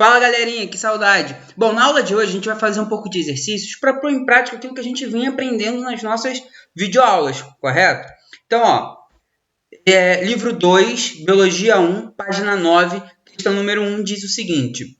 Fala galerinha, que saudade! Bom, na aula de hoje a gente vai fazer um pouco de exercícios para pôr em prática aquilo que a gente vinha aprendendo nas nossas videoaulas, correto? Então, livro 2, Biologia 1, página 9, questão número 1, diz o seguinte: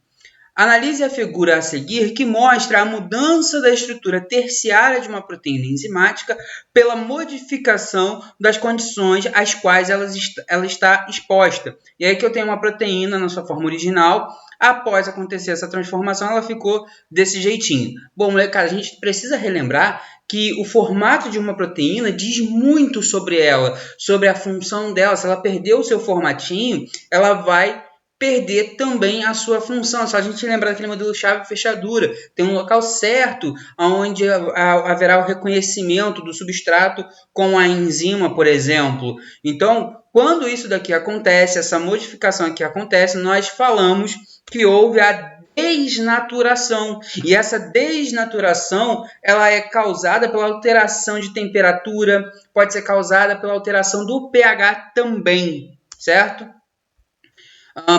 analise a figura a seguir que mostra a mudança da estrutura terciária de uma proteína enzimática pela modificação das condições às quais ela está exposta. E aí que eu tenho uma proteína na sua forma original, após acontecer essa transformação, ela ficou desse jeitinho. Bom, molecada, a gente precisa relembrar que o formato de uma proteína diz muito sobre ela, sobre a função dela. Se ela perdeu o seu formatinho, ela vai perder também a sua função. Só a gente lembrar daquele modelo chave-fechadura. Tem um local certo onde haverá o reconhecimento do substrato com a enzima, por exemplo. Então, quando isso daqui acontece, essa modificação aqui acontece, nós falamos que houve a desnaturação. E essa desnaturação ela é causada pela alteração de temperatura, pode ser causada pela alteração do pH também, certo?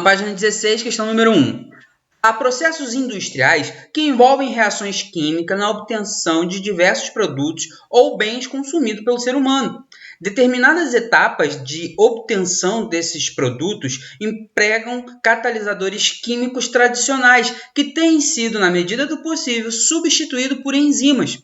Página 16, questão número 1. Há processos industriais que envolvem reações químicas na obtenção de diversos produtos ou bens consumidos pelo ser humano. Determinadas etapas de obtenção desses produtos empregam catalisadores químicos tradicionais que têm sido, na medida do possível, substituídos por enzimas.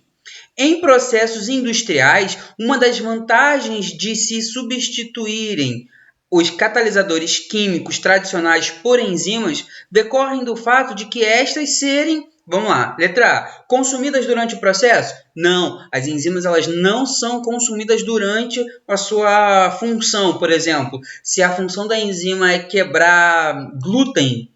Em processos industriais, uma das vantagens de se substituírem os catalisadores químicos tradicionais por enzimas decorrem do fato de que estas serem, vamos lá, letra A, consumidas durante o processo? Não, as enzimas elas não são consumidas durante a sua função. Por exemplo, se a função da enzima é quebrar glúten,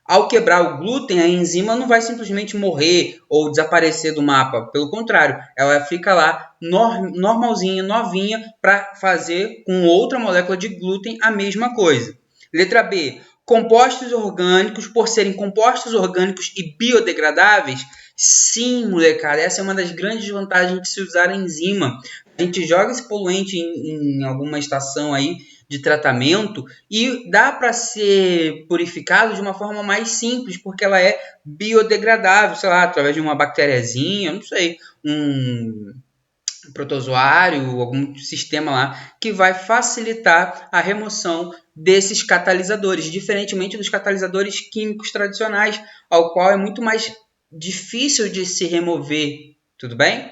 ao quebrar o glúten, a enzima não vai simplesmente morrer ou desaparecer do mapa. Pelo contrário, ela fica lá normalzinha, novinha, para fazer com outra molécula de glúten a mesma coisa. Letra B. Compostos orgânicos, por serem compostos orgânicos e biodegradáveis? Sim, molecada, essa é uma das grandes vantagens de se usar a enzima. A gente joga esse poluente em alguma estação aí de tratamento e dá para ser purificado de uma forma mais simples, porque ela é biodegradável, sei lá, através de uma bactériazinha, não sei, um protozoário, algum sistema lá que vai facilitar a remoção desses catalisadores, diferentemente dos catalisadores químicos tradicionais, ao qual é muito mais difícil de se remover, tudo bem?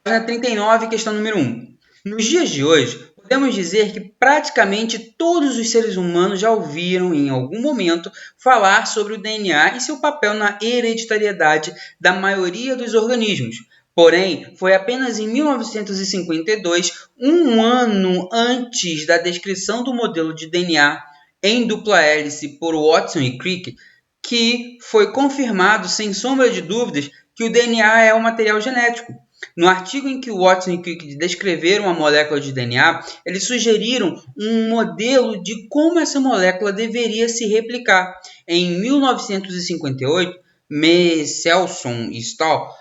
Página 39, questão número 1. Nos dias de hoje, podemos dizer que praticamente todos os seres humanos já ouviram em algum momento falar sobre o DNA e seu papel na hereditariedade da maioria dos organismos. Porém, foi apenas em 1952, um ano antes da descrição do modelo de DNA em dupla hélice por Watson e Crick, que foi confirmado sem sombra de dúvidas que o DNA é um material genético. No artigo em que Watson e Crick descreveram a molécula de DNA, eles sugeriram um modelo de como essa molécula deveria se replicar. Em 1958, Michelson e Stahl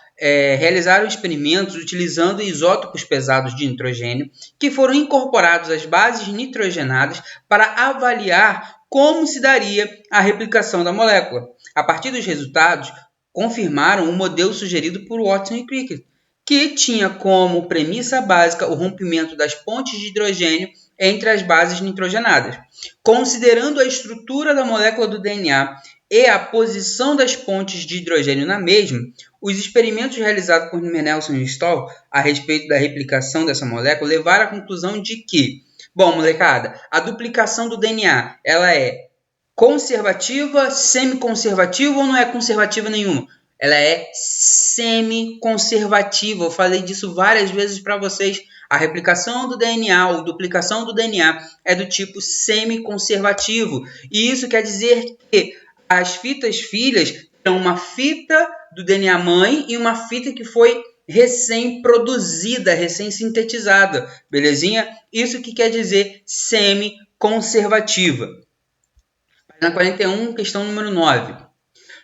realizaram experimentos utilizando isótopos pesados de nitrogênio que foram incorporados às bases nitrogenadas para avaliar como se daria a replicação da molécula. A partir dos resultados, confirmaram o modelo sugerido por Watson e Crick, que tinha como premissa básica o rompimento das pontes de hidrogênio entre as bases nitrogenadas. Considerando a estrutura da molécula do DNA e a posição das pontes de hidrogênio na mesma, os experimentos realizados por Michelson e Stahl a respeito da replicação dessa molécula levaram à conclusão de que, bom, molecada, a duplicação do DNA ela é conservativa, semi-conservativa ou não é conservativa nenhuma? Ela é semi-conservativa. Eu falei disso várias vezes para vocês. A replicação do DNA ou duplicação do DNA é do tipo semi-conservativo. E isso quer dizer que as fitas filhas são uma fita do DNA mãe e uma fita que foi recém-produzida, recém-sintetizada. Belezinha? Isso que quer dizer semi-conservativa. Página 41, questão número 9.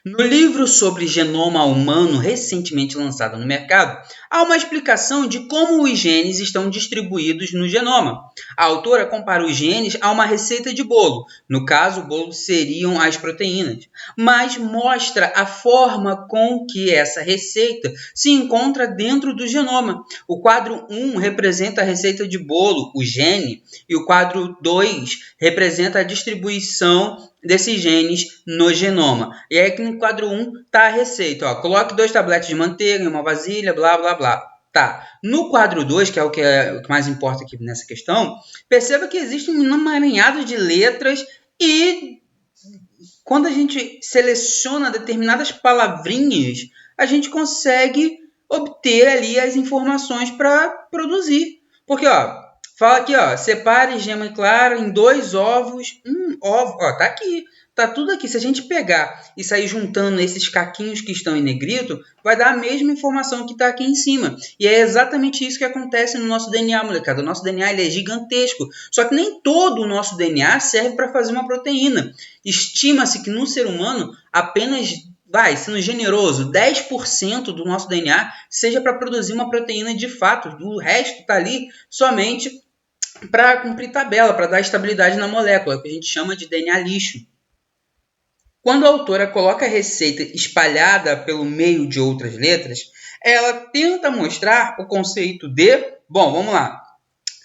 No livro sobre genoma humano recentemente lançado no mercado, há uma explicação de como os genes estão distribuídos no genoma. A autora compara os genes a uma receita de bolo. No caso, o bolo seriam as proteínas, mas mostra a forma com que essa receita se encontra dentro do genoma. O quadro 1 representa a receita de bolo, o gene, e o quadro 2 representa a distribuição desses genes no genoma. E aí aqui no quadro 1 está a receita. Ó. Coloque 2 tabletes de manteiga em uma vasilha, blá, blá, blá. Tá. No quadro 2, que é o que mais importa aqui nessa questão, perceba que existe um emaranhado de letras e quando a gente seleciona determinadas palavrinhas, a gente consegue obter ali as informações para produzir. Porque, ó, fala aqui, ó, separe gema clara em 2 ovos. Ovo, ó, tá aqui. Tá tudo aqui. Se a gente pegar e sair juntando esses caquinhos que estão em negrito, vai dar a mesma informação que está aqui em cima. E é exatamente isso que acontece no nosso DNA, molecada. O nosso DNA ele é gigantesco. Só que nem todo o nosso DNA serve para fazer uma proteína. Estima-se que no ser humano apenas, sendo generoso, 10% do nosso DNA seja para produzir uma proteína de fato. O resto está ali somente para cumprir tabela, para dar estabilidade na molécula, que a gente chama de DNA lixo. Quando a autora coloca a receita espalhada pelo meio de outras letras, ela tenta mostrar o conceito de... Bom, vamos lá.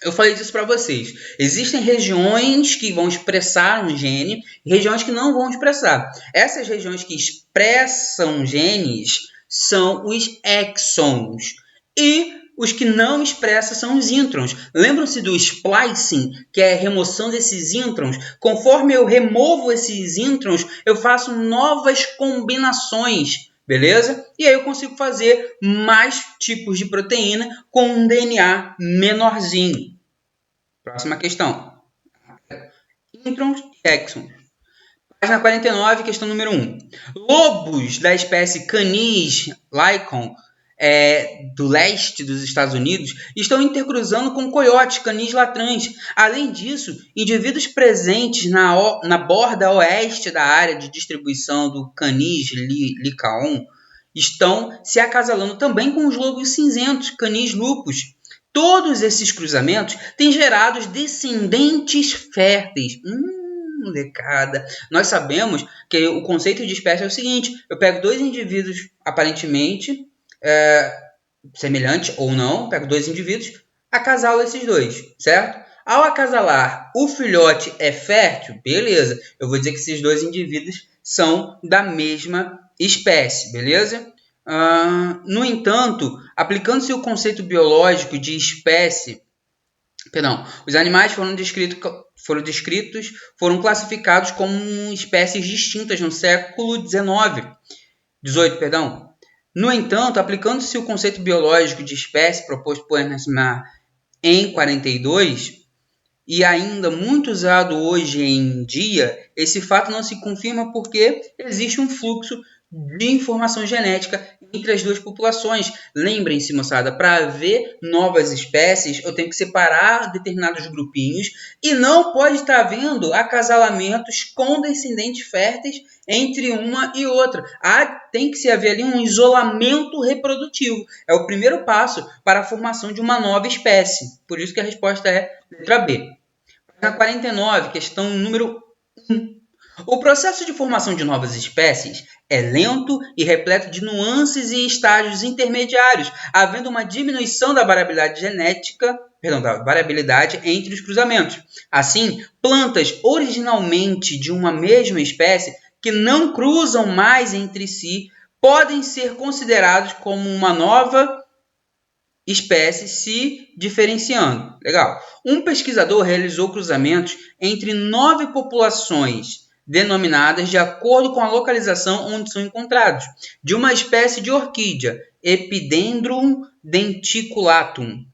Eu falei disso para vocês. Existem regiões que vão expressar um gene e regiões que não vão expressar. Essas regiões que expressam genes são os exons. E os que não expressam são os introns. Lembram-se do splicing, que é a remoção desses introns? Conforme eu removo esses introns, eu faço novas combinações, beleza? E aí eu consigo fazer mais tipos de proteína com um DNA menorzinho. Próxima questão. Introns e exons. Página 49, questão número 1. Lobos da espécie Canis lycaon, do leste dos Estados Unidos, estão intercruzando com coiotes Canis latrans. Além disso, indivíduos presentes na borda oeste da área de distribuição do Canis lycaon estão se acasalando também com os lobos cinzentos Canis lupus. Todos esses cruzamentos têm gerado descendentes férteis. Molecada. Nós sabemos que o conceito de espécie é o seguinte: eu pego 2 indivíduos aparentemente semelhantes ou não, pego 2 indivíduos, acasalo esses 2, certo? Ao acasalar, o filhote é fértil, beleza. Eu vou dizer que esses 2 indivíduos são da mesma espécie, beleza? No entanto, aplicando-se o conceito biológico de espécie, os animais foram classificados como espécies distintas no século XVIII. No entanto, aplicando-se o conceito biológico de espécie proposto por Ernest Mayr em 42 e ainda muito usado hoje em dia, esse fato não se confirma porque existe um fluxo de informação genética entre as 2 populações. Lembrem-se, moçada, para haver novas espécies, eu tenho que separar determinados grupinhos e não pode estar havendo acasalamentos com descendentes férteis entre uma e outra. Tem que haver ali um isolamento reprodutivo. É o primeiro passo para a formação de uma nova espécie. Por isso que a resposta é letra B. Na 49, questão número 1. O processo de formação de novas espécies é lento e repleto de nuances e estágios intermediários, havendo uma diminuição da variabilidade entre os cruzamentos. Assim, plantas originalmente de uma mesma espécie que não cruzam mais entre si podem ser considerados como uma nova espécie se diferenciando. Legal. Um pesquisador realizou cruzamentos entre 9 populações denominadas de acordo com a localização onde são encontrados, de uma espécie de orquídea, Epidendrum denticulatum.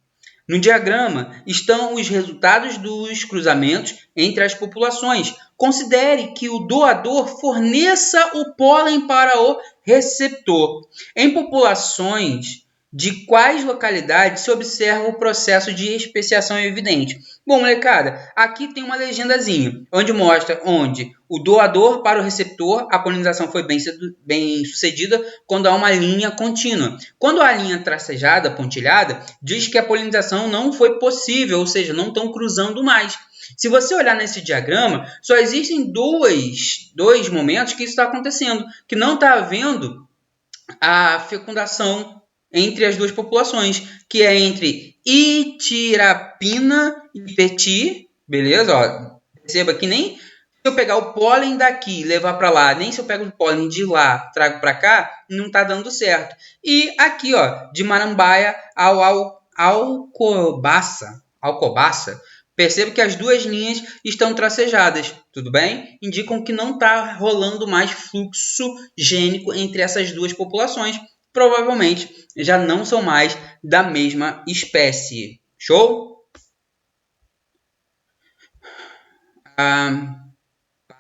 No diagrama estão os resultados dos cruzamentos entre as populações. Considere que o doador forneça o pólen para o receptor. Em populações de quais localidades se observa o processo de especiação evidente. Bom, molecada, aqui tem uma legendazinha, onde mostra onde o doador para o receptor, a polinização foi bem sucedida quando há uma linha contínua. Quando há linha tracejada, pontilhada, diz que a polinização não foi possível, ou seja, não estão cruzando mais. Se você olhar nesse diagrama, só existem dois momentos que isso está acontecendo, que não está havendo a fecundação entre as duas populações, que é entre Itirapina e Peti, beleza? Ó, perceba que nem se eu pegar o pólen daqui e levar para lá, nem se eu pego o pólen de lá trago para cá, não está dando certo. E aqui, ó, de Marambaia ao Alcobaça, perceba que as duas linhas estão tracejadas, tudo bem? Indicam que não está rolando mais fluxo gênico entre essas duas populações. Provavelmente já não são mais da mesma espécie. Show?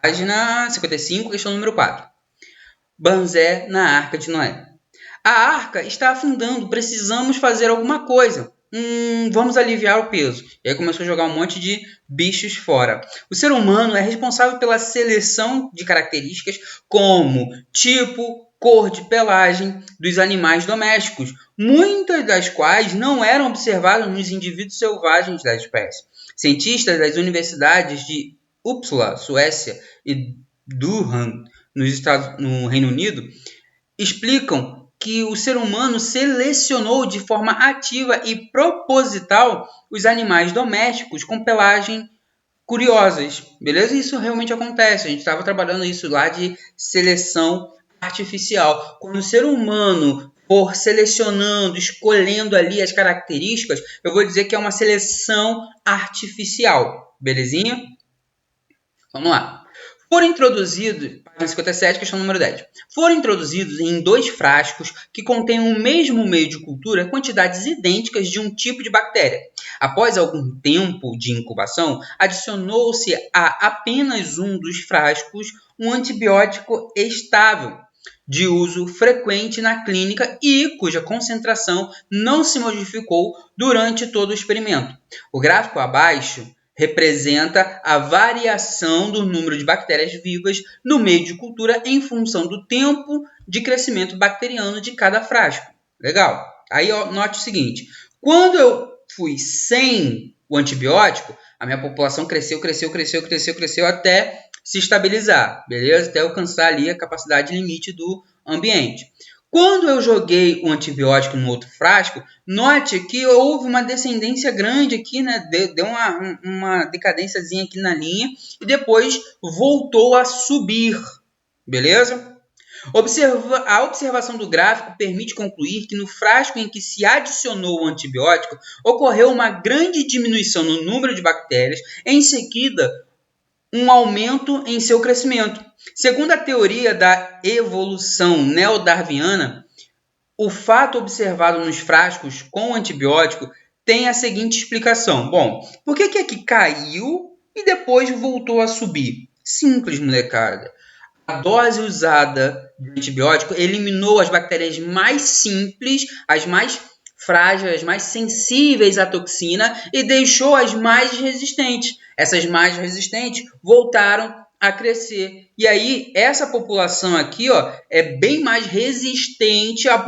Página 55, questão número 4. Banzé na Arca de Noé. A arca está afundando, precisamos fazer alguma coisa. Vamos aliviar o peso. E aí começou a jogar um monte de bichos fora. O ser humano é responsável pela seleção de características como tipo, cor de pelagem dos animais domésticos, muitas das quais não eram observadas nos indivíduos selvagens da espécie. Cientistas das universidades de Uppsala, Suécia, e Durham, no Reino Unido, explicam que o ser humano selecionou de forma ativa e proposital os animais domésticos com pelagem curiosas, beleza? Isso realmente acontece. A gente estava trabalhando isso lá de seleção artificial. Quando o ser humano for selecionando, escolhendo ali as características, eu vou dizer que é uma seleção artificial, belezinha? Vamos lá. Foram introduzidos, página 57, questão número 10. Foram introduzidos em 2 frascos que contêm o mesmo meio de cultura quantidades idênticas de um tipo de bactéria. Após algum tempo de incubação, adicionou-se a apenas um dos frascos um antibiótico estável, de uso frequente na clínica e cuja concentração não se modificou durante todo o experimento. O gráfico abaixo representa a variação do número de bactérias vivas no meio de cultura em função do tempo de crescimento bacteriano de cada frasco. Legal. Aí ó, note o seguinte, quando eu fui sem o antibiótico, a minha população cresceu até se estabilizar, beleza? Até alcançar ali a capacidade limite do ambiente. Quando eu joguei o antibiótico no outro frasco, note que houve uma descendência grande aqui, né? Deu uma decadênciazinha aqui na linha e depois voltou a subir, beleza? A observação do gráfico permite concluir que no frasco em que se adicionou o antibiótico, ocorreu uma grande diminuição no número de bactérias, em seguida um aumento em seu crescimento. Segundo a teoria da evolução neodarwiniana, o fato observado nos frascos com antibiótico tem a seguinte explicação. Bom, por que aqui caiu e depois voltou a subir? Simples, molecada. A dose usada de antibiótico eliminou as bactérias mais simples, as mais frágeis, as mais sensíveis à toxina e deixou as mais resistentes. Essas mais resistentes voltaram a crescer. E aí, essa população aqui ó, é bem mais resistente ao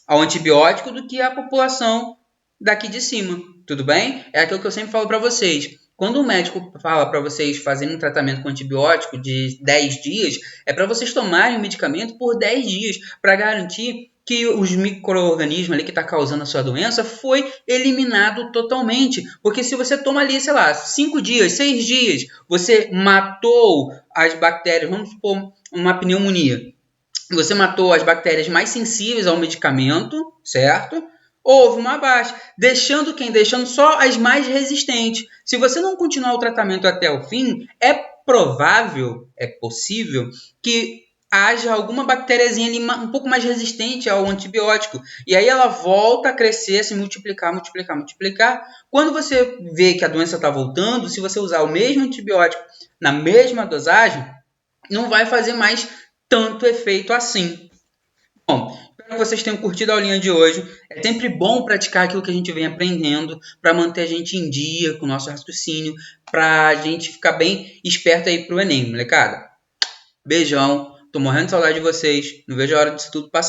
antibiótico do que a população daqui de cima. Tudo bem? É aquilo que eu sempre falo para vocês. Quando o médico fala para vocês fazerem um tratamento com antibiótico de 10 dias, é para vocês tomarem o medicamento por 10 dias, para garantir que os micro-organismos ali que está causando a sua doença foi eliminado totalmente. Porque se você toma ali, sei lá, 5 dias, 6 dias, você matou as bactérias, vamos supor uma pneumonia, você matou as bactérias mais sensíveis ao medicamento, certo? Houve uma baixa, deixando quem? Deixando só as mais resistentes. Se você não continuar o tratamento até o fim, é provável, é possível que haja alguma bactériazinha ali um pouco mais resistente ao antibiótico. E aí ela volta a crescer, se multiplicar. Quando você vê que a doença está voltando, se você usar o mesmo antibiótico na mesma dosagem, não vai fazer mais tanto efeito assim. Bom, espero que vocês tenham curtido a aulinha de hoje. É sempre bom praticar aquilo que a gente vem aprendendo para manter a gente em dia com o nosso raciocínio, para a gente ficar bem esperto aí pro Enem, molecada. Beijão, tô morrendo de saudade de vocês. Não vejo a hora disso tudo passar.